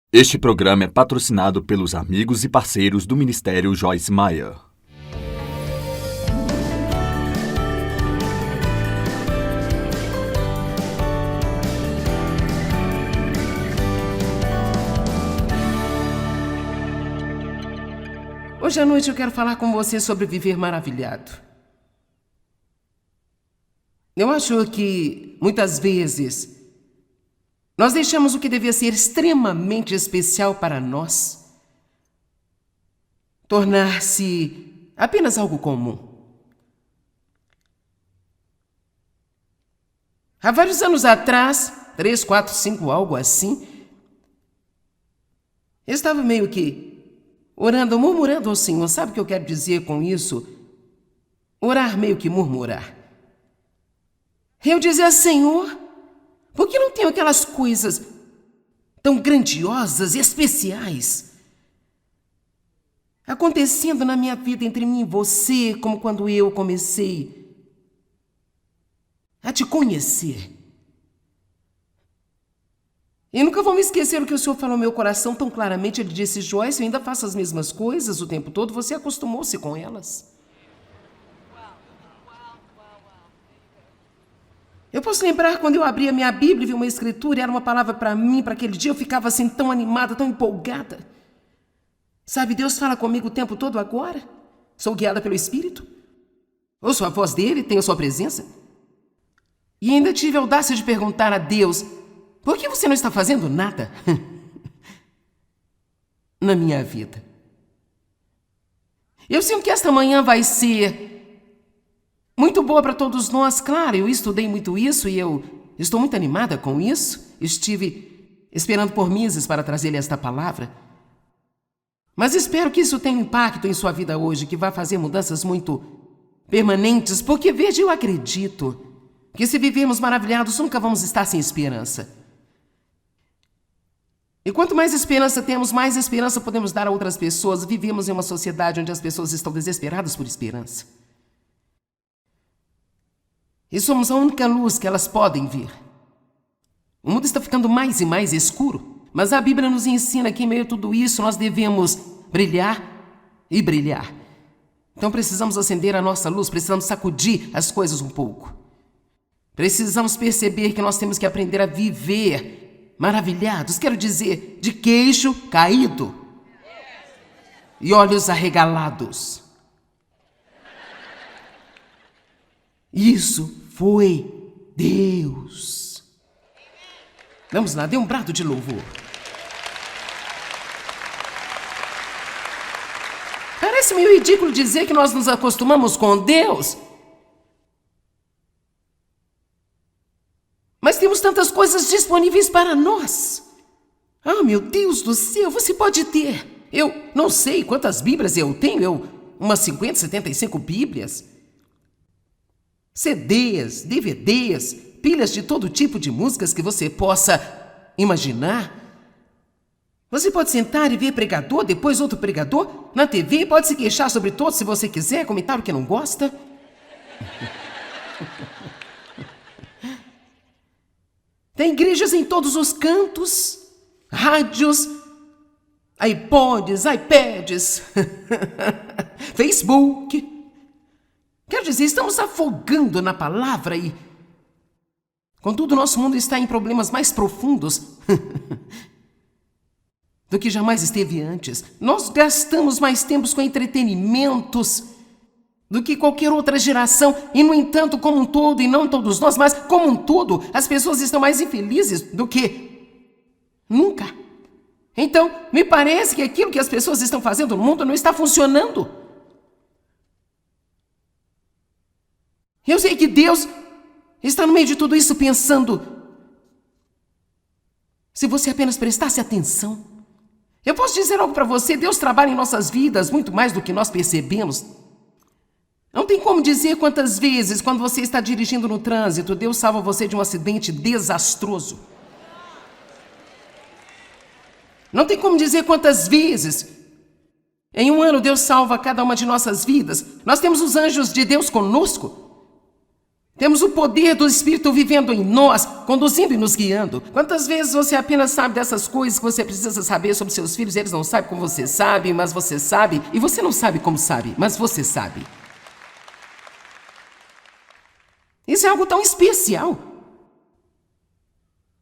Este programa é patrocinado pelos amigos e parceiros do Ministério Joyce Meyer. Hoje à noite eu quero falar com você sobre viver maravilhado. Eu acho que, muitas vezes, nós deixamos o que devia ser extremamente especial para nós tornar-se apenas algo comum. Há vários anos atrás, 3, 4, 5, algo assim, eu estava meio que orando, murmurando ao Senhor. Sabe o que eu quero dizer com isso? Orar meio que murmurar. Eu dizia, Senhor, por que não tenho aquelas coisas tão grandiosas e especiais acontecendo na minha vida entre mim e você, como quando eu comecei a te conhecer? E nunca vou me esquecer o que o Senhor falou no meu coração tão claramente. Ele disse, Joyce, eu ainda faço as mesmas coisas o tempo todo, você acostumou-se com elas. Eu posso lembrar quando eu abri a minha Bíblia e vi uma escritura e era uma palavra para mim, para aquele dia, eu ficava assim tão animada, tão empolgada. Sabe, Deus fala comigo o tempo todo agora. Sou guiada pelo Espírito. Ouço a voz dele, tenho a sua presença. E ainda tive a audácia de perguntar a Deus, por que você não está fazendo nada na minha vida? Eu sinto que esta manhã vai ser muito boa para todos nós. Claro, eu estudei muito isso e eu estou muito animada com isso. Estive esperando por meses para trazer-lhe esta palavra. Mas espero que isso tenha um impacto em sua vida hoje, que vai fazer mudanças muito permanentes, porque veja, eu acredito que se vivermos maravilhados, nunca vamos estar sem esperança. E quanto mais esperança temos, mais esperança podemos dar a outras pessoas. Vivemos em uma sociedade onde as pessoas estão desesperadas por esperança. E somos a única luz que elas podem ver. O mundo está ficando mais e mais escuro, mas a Bíblia nos ensina que em meio a tudo isso nós devemos brilhar e brilhar. Então precisamos acender a nossa luz, precisamos sacudir as coisas um pouco. Precisamos perceber que nós temos que aprender a viver maravilhados, quero dizer, de queixo caído e olhos arregalados. Isso foi Deus. Vamos lá, dê um brado de louvor. Parece meio ridículo dizer que nós nos acostumamos com Deus, mas temos tantas coisas disponíveis para nós. Ah, meu Deus do céu, você pode ter. Eu não sei quantas Bíblias eu tenho, umas 50, 75 Bíblias. CDs, DVDs, pilhas de todo tipo de músicas que você possa imaginar. Você pode sentar e ver pregador, depois outro pregador na TV, pode se queixar sobre todos se você quiser, comentar o que não gosta. Tem igrejas em todos os cantos, rádios, iPods, iPads, Facebook. Quero dizer, estamos afogando na palavra e, contudo, nosso mundo está em problemas mais profundos do que jamais esteve antes. Nós gastamos mais tempos com entretenimentos do que qualquer outra geração e, no entanto, como um todo, e não todos nós, mas como um todo, as pessoas estão mais infelizes do que nunca. Então, me parece que aquilo que as pessoas estão fazendo no mundo não está funcionando. Eu sei que Deus está no meio de tudo isso pensando, se você apenas prestasse atenção. Eu posso dizer algo para você, Deus trabalha em nossas vidas muito mais do que nós percebemos. Não tem como dizer quantas vezes, quando você está dirigindo no trânsito, Deus salva você de um acidente desastroso. Não tem como dizer quantas vezes, em um ano, Deus salva cada uma de nossas vidas. Nós temos os anjos de Deus conosco. Temos o poder do Espírito vivendo em nós, conduzindo e nos guiando. Quantas vezes você apenas sabe dessas coisas que você precisa saber sobre seus filhos, eles não sabem como você sabe, mas você sabe, e você não sabe como sabe, mas você sabe. Isso é algo tão especial.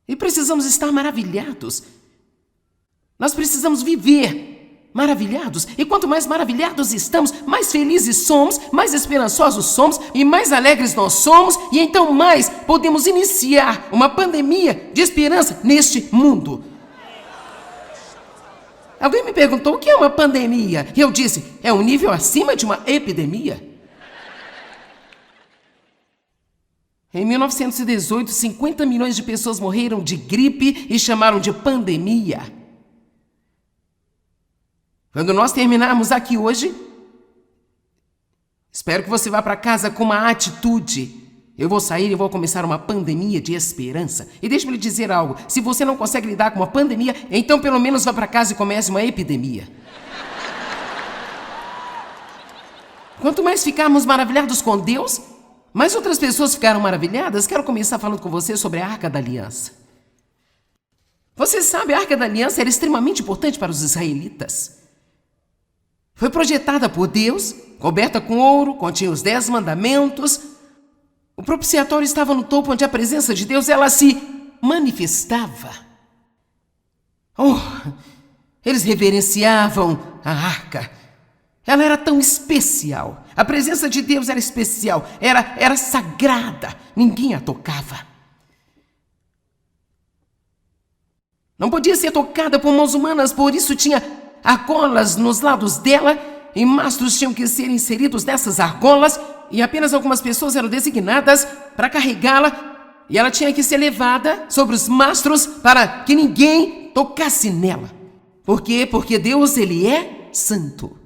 E precisamos estar maravilhados. Nós precisamos viver maravilhados. E quanto mais maravilhados estamos, mais felizes somos, mais esperançosos somos e mais alegres nós somos. E então mais podemos iniciar uma pandemia de esperança neste mundo. Alguém me perguntou o que é uma pandemia? E eu disse, é um nível acima de uma epidemia. Em 1918, 50 milhões de pessoas morreram de gripe e chamaram de pandemia. Quando nós terminarmos aqui hoje, espero que você vá para casa com uma atitude. Eu vou sair e vou começar uma pandemia de esperança. E deixe-me lhe dizer algo, se você não consegue lidar com uma pandemia, então pelo menos vá para casa e comece uma epidemia. Quanto mais ficarmos maravilhados com Deus, mais outras pessoas ficaram maravilhadas. Quero começar falando com você sobre a Arca da Aliança. Você sabe, a Arca da Aliança era extremamente importante para os israelitas. Foi projetada por Deus, coberta com ouro, continha os 10 mandamentos. O propiciatório estava no topo onde a presença de Deus, ela se manifestava. Eles reverenciavam a arca. Ela era tão especial. A presença de Deus era especial, era sagrada. Ninguém a tocava. Não podia ser tocada por mãos humanas, por isso tinha argolas nos lados dela e mastros tinham que ser inseridos nessas argolas e apenas algumas pessoas eram designadas para carregá-la e ela tinha que ser levada sobre os mastros para que ninguém tocasse nela. Por quê? Porque Deus, ele é santo.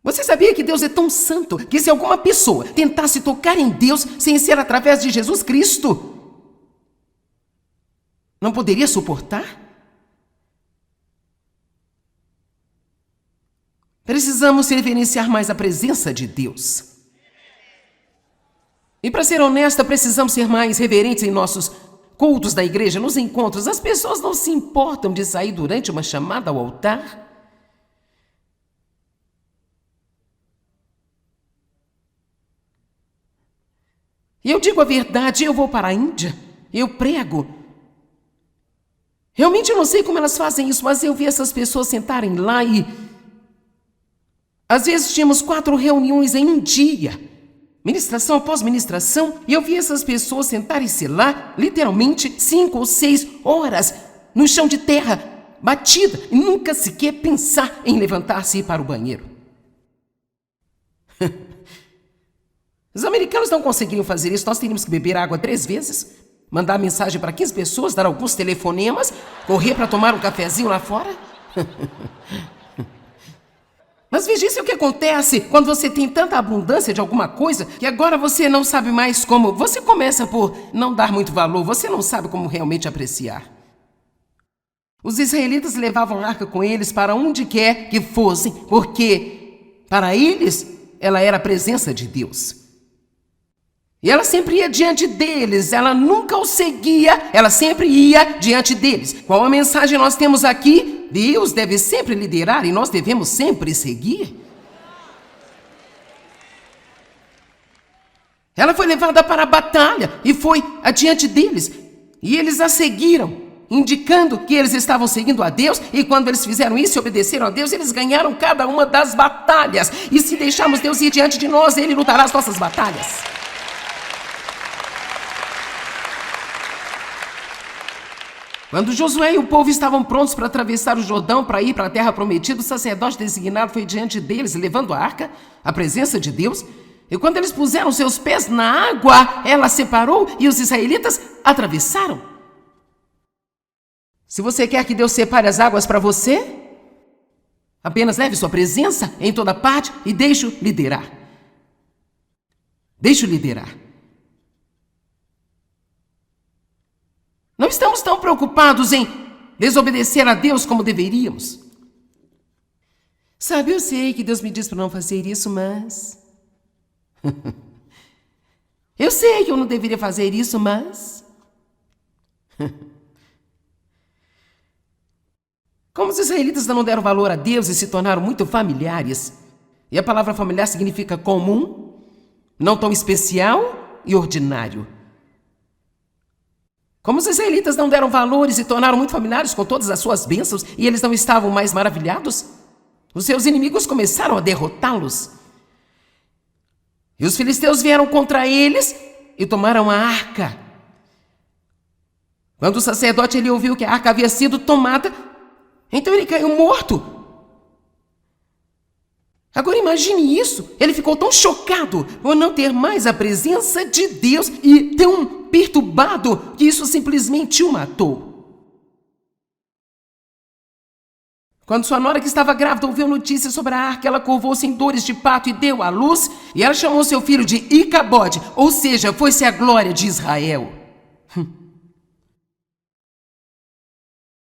Você sabia que Deus é tão santo que se alguma pessoa tentasse tocar em Deus sem ser através de Jesus Cristo, não poderia suportar? Precisamos reverenciar mais a presença de Deus. E para ser honesta, precisamos ser mais reverentes em nossos cultos da igreja, nos encontros. As pessoas não se importam de sair durante uma chamada ao altar. E eu digo a verdade, eu vou para a Índia, eu prego. Realmente eu não sei como elas fazem isso, mas eu vi essas pessoas sentarem lá e às vezes tínhamos 4 reuniões em um dia, ministração após ministração, e eu vi essas pessoas sentarem-se lá, literalmente 5 ou 6 horas, no chão de terra, batida, e nunca sequer pensar em levantar-se e ir para o banheiro. Os americanos não conseguiriam fazer isso, nós teríamos que beber água 3 vezes, mandar mensagem para 15 pessoas, dar alguns telefonemas, correr para tomar um cafezinho lá fora. Mas veja, isso é o que acontece quando você tem tanta abundância de alguma coisa que agora você não sabe mais como. Você começa por não dar muito valor, você não sabe como realmente apreciar. Os israelitas levavam a arca com eles para onde quer que fossem, porque para eles ela era a presença de Deus. E ela sempre ia diante deles, ela nunca os seguia, ela sempre ia diante deles. Qual a mensagem nós temos aqui? Deus deve sempre liderar e nós devemos sempre seguir. Ela foi levada para a batalha e foi adiante deles. E eles a seguiram, indicando que eles estavam seguindo a Deus. E quando eles fizeram isso e obedeceram a Deus, eles ganharam cada uma das batalhas. E se deixarmos Deus ir diante de nós, Ele lutará as nossas batalhas. Quando Josué e o povo estavam prontos para atravessar o Jordão para ir para a terra prometida, o sacerdote designado foi diante deles, levando a arca, a presença de Deus. E quando eles puseram seus pés na água, ela separou e os israelitas atravessaram. Se você quer que Deus separe as águas para você, apenas leve sua presença em toda parte e deixe-o liderar. Deixe-o liderar. Não estamos tão preocupados em desobedecer a Deus como deveríamos. Sabe, eu sei que Deus me diz para não fazer isso, mas Eu sei que eu não deveria fazer isso, mas... Como os israelitas não deram valor a Deus e se tornaram muito familiares, e a palavra familiar significa comum, não tão especial e ordinário. Como os israelitas não deram valor e se tornaram muito familiares com todas as suas bênçãos e eles não estavam mais maravilhados, os seus inimigos começaram a derrotá-los. E os filisteus vieram contra eles e tomaram a arca. Quando o sacerdote ele ouviu que a arca havia sido tomada, então ele caiu morto. Agora imagine isso, ele ficou tão chocado por não ter mais a presença de Deus e tão perturbado que isso simplesmente o matou. Quando sua nora que estava grávida ouviu notícias sobre a arca, ela curvou-se em dores de parto e deu à luz, e ela chamou seu filho de Icabode, ou seja, foi-se a glória de Israel.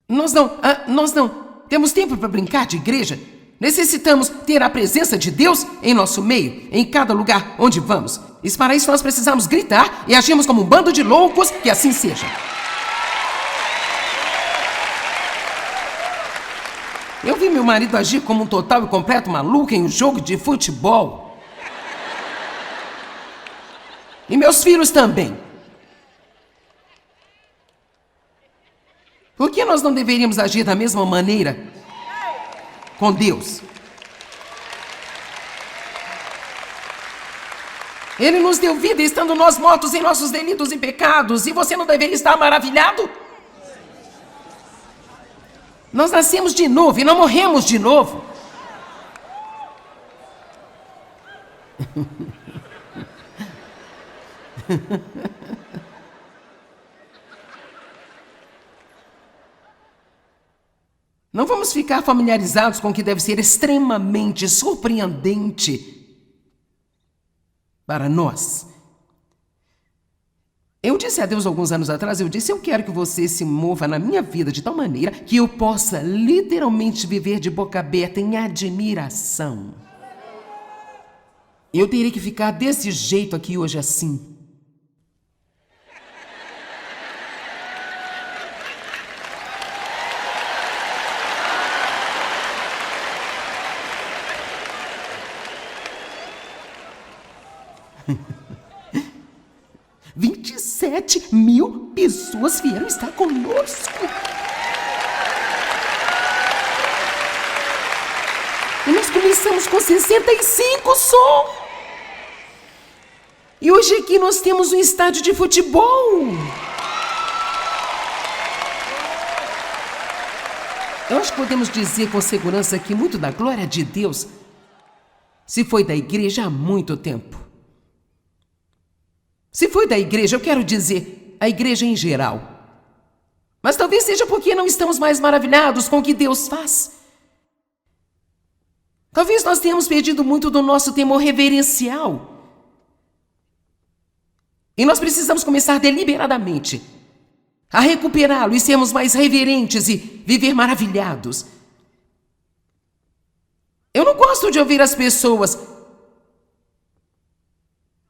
Nós não temos tempo para brincar de igreja. Necessitamos ter a presença de Deus em nosso meio, em cada lugar onde vamos. E para isso nós precisamos gritar e agirmos como um bando de loucos, que assim seja. Eu vi meu marido agir como um total e completo maluco em um jogo de futebol. E meus filhos também. Por que nós não deveríamos agir da mesma maneira com Deus? Ele nos deu vida estando nós mortos em nossos delitos e pecados, e você não deveria estar maravilhado? Nós nascemos de novo e não morremos de novo. Não vamos ficar familiarizados com o que deve ser extremamente surpreendente para nós. Eu disse a Deus alguns anos atrás, eu quero que você se mova na minha vida de tal maneira que eu possa literalmente viver de boca aberta em admiração. Eu teria que ficar desse jeito aqui hoje assim. – 27 mil pessoas vieram estar conosco. E nós começamos com 65 só. E hoje aqui nós temos um estádio de futebol. Eu acho que podemos dizer com segurança que muito da glória de Deus se foi da igreja há muito tempo. Se foi da igreja, eu quero dizer, a igreja em geral. Mas talvez seja porque não estamos mais maravilhados com o que Deus faz. Talvez nós tenhamos perdido muito do nosso temor reverencial. E nós precisamos começar deliberadamente a recuperá-lo e sermos mais reverentes e viver maravilhados. Eu não gosto de ouvir as pessoas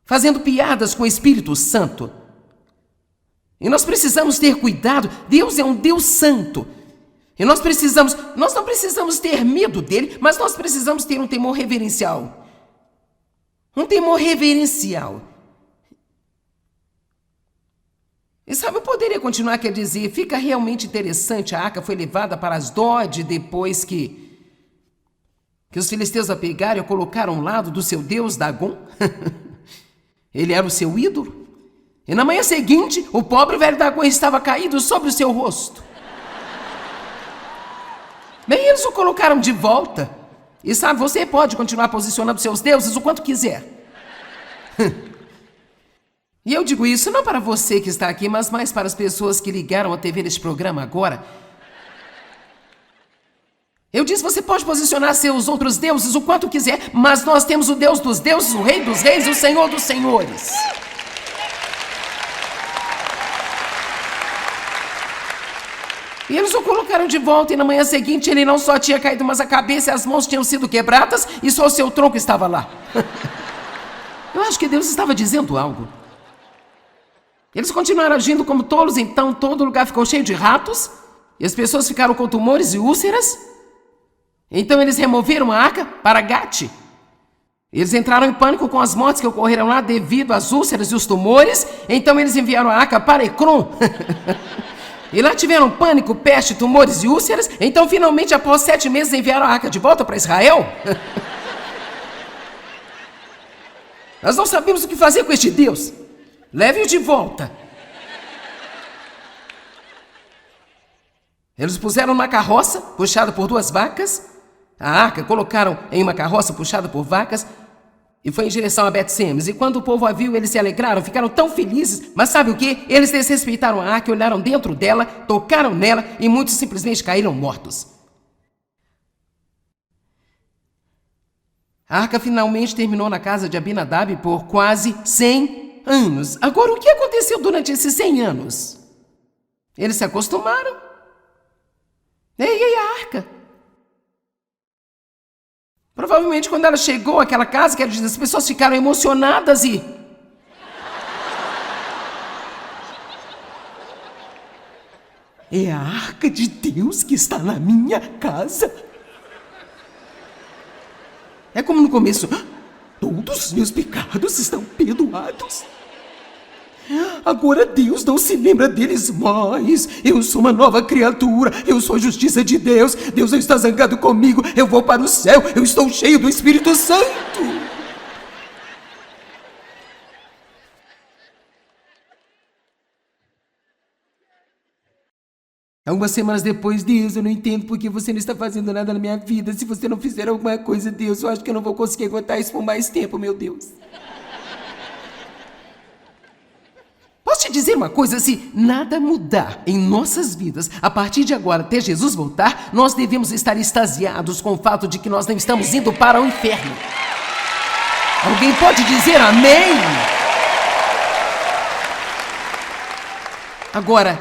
fazendo piadas com o Espírito Santo. E nós precisamos ter cuidado. Deus é um Deus santo. E nós não precisamos ter medo dele, mas nós precisamos ter um temor reverencial. Um temor reverencial. E sabe, eu poderia continuar, quer dizer, fica realmente interessante, a arca foi levada para Asdod depois que os filisteus a pegaram e a colocaram ao lado do seu deus Dagon. Ele era o seu ídolo. E na manhã seguinte, o pobre velho Dagon estava caído sobre o seu rosto. Bem, eles o colocaram de volta. E sabe, você pode continuar posicionando seus deuses o quanto quiser. E eu digo isso não para você que está aqui, mas mais para as pessoas que ligaram a TV neste programa agora. Eu disse, você pode posicionar seus outros deuses o quanto quiser, mas nós temos o Deus dos deuses, o Rei dos reis, o Senhor dos senhores. E eles o colocaram de volta e na manhã seguinte ele não só tinha caído, mas a cabeça e as mãos tinham sido quebradas e só o seu tronco estava lá. Eu acho que Deus estava dizendo algo. Eles continuaram agindo como tolos, então todo lugar ficou cheio de ratos, e as pessoas ficaram com tumores e úlceras. Então eles removeram a arca para Gate. Eles entraram em pânico com as mortes que ocorreram lá devido às úlceras e os tumores, então eles enviaram a arca para Ecrom. E lá tiveram pânico, peste, tumores e úlceras, então finalmente após 7 meses enviaram a arca de volta para Israel. Nós não sabemos o que fazer com este Deus. Leve-o de volta. Eles puseram numa carroça puxada por 2 vacas. A arca colocaram em uma carroça puxada por vacas e foi em direção a Bet-Semes. E quando o povo a viu, eles se alegraram, ficaram tão felizes. Mas sabe o que? Eles desrespeitaram a arca, olharam dentro dela, tocaram nela e muitos simplesmente caíram mortos. A arca finalmente terminou na casa de Abinadab por quase 100 anos. Agora, o que aconteceu durante esses 100 anos? Eles se acostumaram. E a arca? Provavelmente quando ela chegou àquela casa, quero dizer, as pessoas ficaram emocionadas e... É a arca de Deus que está na minha casa. É como no começo, todos os meus pecados estão perdoados. Agora Deus não se lembra deles mais. Eu sou uma nova criatura. Eu sou a justiça de Deus. Deus não está zangado comigo. Eu vou para o céu. Eu estou cheio do Espírito Santo. Algumas semanas depois, Deus, eu não entendo por que você não está fazendo nada na minha vida. Se você não fizer alguma coisa, Deus, eu acho que eu não vou conseguir aguentar isso por mais tempo, meu Deus. Posso te dizer uma coisa? Se nada mudar em nossas vidas, a partir de agora até Jesus voltar, nós devemos estar extasiados com o fato de que nós não estamos indo para o inferno. Alguém pode dizer amém? Agora,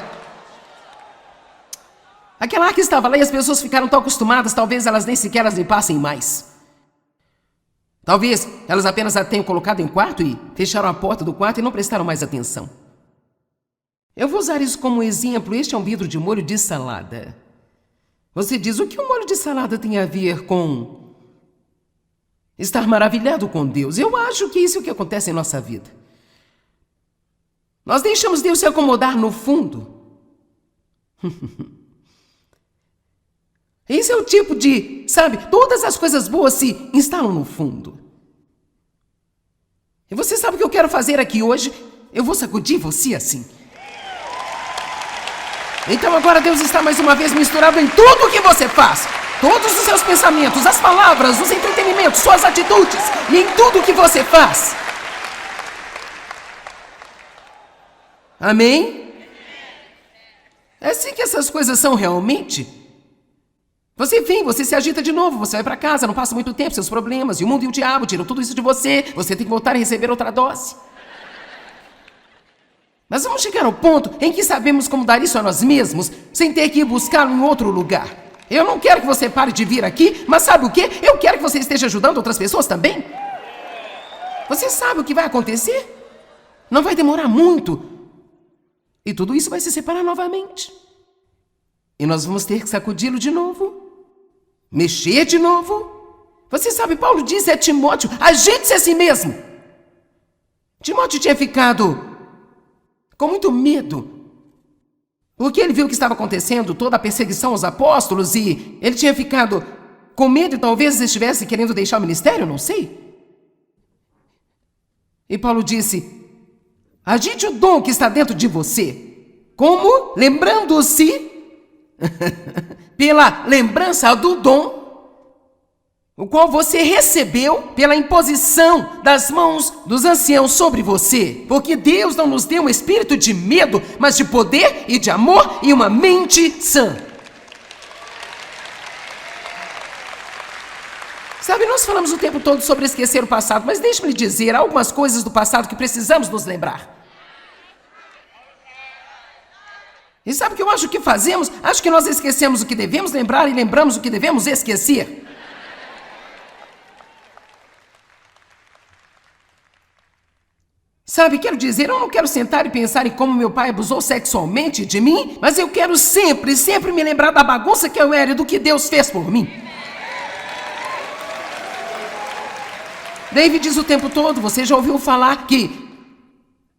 aquela arca estava lá e as pessoas ficaram tão acostumadas, talvez elas nem sequer as limpassem mais. Talvez elas apenas a tenham colocado em quarto e fecharam a porta do quarto e não prestaram mais atenção. Eu vou usar isso como exemplo. Este é um vidro de molho de salada. Você diz, o que o molho de salada tem a ver com estar maravilhado com Deus? Eu acho que isso é o que acontece em nossa vida. Nós deixamos Deus se acomodar no fundo. Esse é o tipo de, sabe, todas as coisas boas se instalam no fundo. E você sabe o que eu quero fazer aqui hoje? Eu vou sacudir você assim. Então agora Deus está mais uma vez misturado em tudo o que você faz. Todos os seus pensamentos, as palavras, os entretenimentos, suas atitudes e em tudo o que você faz. Amém? É assim que essas coisas são realmente. Você vem, você se agita de novo, você vai para casa, não passa muito tempo, seus problemas, e o mundo e o diabo tiram tudo isso de você. Você tem que voltar e receber outra dose. Mas vamos chegar ao ponto em que sabemos como dar isso a nós mesmos, sem ter que ir buscá-lo em outro lugar. Eu não quero que você pare de vir aqui, mas sabe o quê? Eu quero que você esteja ajudando outras pessoas também. Você sabe o que vai acontecer? Não vai demorar muito. E tudo isso vai se separar novamente. E nós vamos ter que sacudi-lo de novo. Mexer de novo. Você sabe, Paulo disse a Timóteo, ajeite-se a si mesmo. Timóteo tinha ficado com muito medo, porque ele viu o que estava acontecendo, toda a perseguição aos apóstolos, e ele tinha ficado com medo e talvez estivesse querendo deixar o ministério, não sei. E Paulo disse, agite o dom que está dentro de você. Como? Lembrando-se, pela lembrança do dom, o qual você recebeu pela imposição das mãos dos anciãos sobre você. Porque Deus não nos deu um espírito de medo, mas de poder e de amor e uma mente sã. Sabe, nós falamos o tempo todo sobre esquecer o passado, mas deixe-me lhe dizer, há algumas coisas do passado que precisamos nos lembrar. E sabe o que eu acho que fazemos? Acho que nós esquecemos o que devemos lembrar e lembramos o que devemos esquecer. Sabe, quero dizer, eu não quero sentar e pensar em como meu pai abusou sexualmente de mim, mas eu quero sempre me lembrar da bagunça que eu era e do que Deus fez por mim. David diz o tempo todo, você já ouviu falar que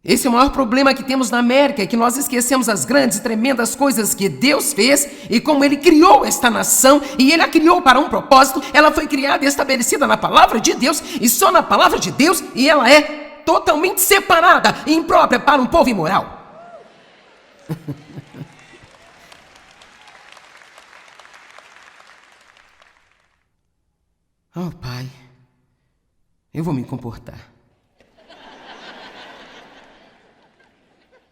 esse é o maior problema que temos na América, é que nós esquecemos as grandes e tremendas coisas que Deus fez e como Ele criou esta nação, e Ele a criou para um propósito. Ela foi criada e estabelecida na palavra de Deus, e só na palavra de Deus, e ela é totalmente separada e imprópria para um povo imoral. Oh, Pai, eu vou me comportar.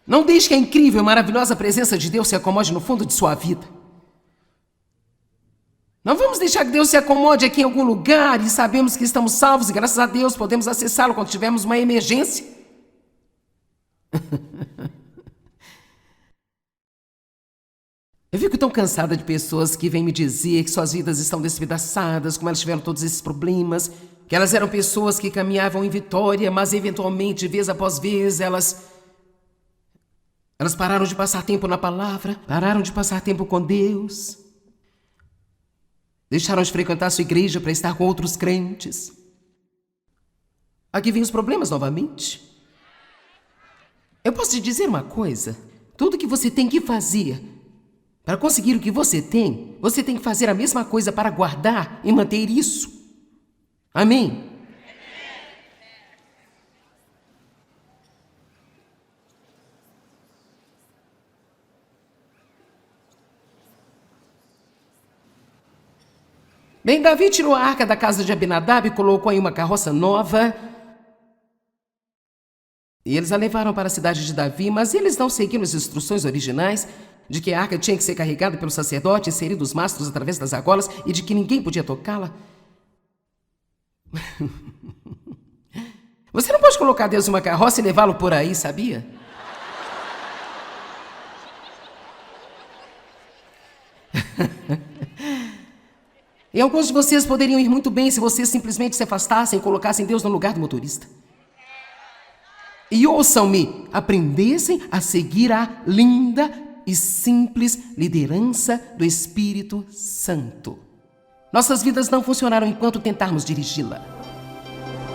Não deixe que a incrível e maravilhosa presença de Deus se acomode no fundo de sua vida. Não vamos deixar que Deus se acomode aqui em algum lugar e sabemos que estamos salvos e graças a Deus podemos acessá-lo quando tivermos uma emergência. Eu fico tão cansada de pessoas que vêm me dizer que suas vidas estão despedaçadas, como elas tiveram todos esses problemas, que elas eram pessoas que caminhavam em vitória, mas eventualmente, vez após vez, elas pararam de passar tempo na palavra, pararam de passar tempo com Deus, deixaram de frequentar sua igreja para estar com outros crentes. Aqui vem os problemas novamente. Eu posso te dizer uma coisa, tudo que você tem que fazer para conseguir o que você tem que fazer a mesma coisa para guardar e manter isso. Amém? Bem, Davi tirou a arca da casa de Abinadab e colocou em uma carroça nova. E eles a levaram para a cidade de Davi, mas eles não seguiram as instruções originais de que a arca tinha que ser carregada pelo sacerdote, inserido os mastros através das argolas e de que ninguém podia tocá-la. Você não pode colocar Deus em uma carroça e levá-lo por aí, sabia? E alguns de vocês poderiam ir muito bem se vocês simplesmente se afastassem e colocassem Deus no lugar do motorista. E ouçam-me, aprendessem a seguir a linda e simples liderança do Espírito Santo. Nossas vidas não funcionaram enquanto tentarmos dirigi-la.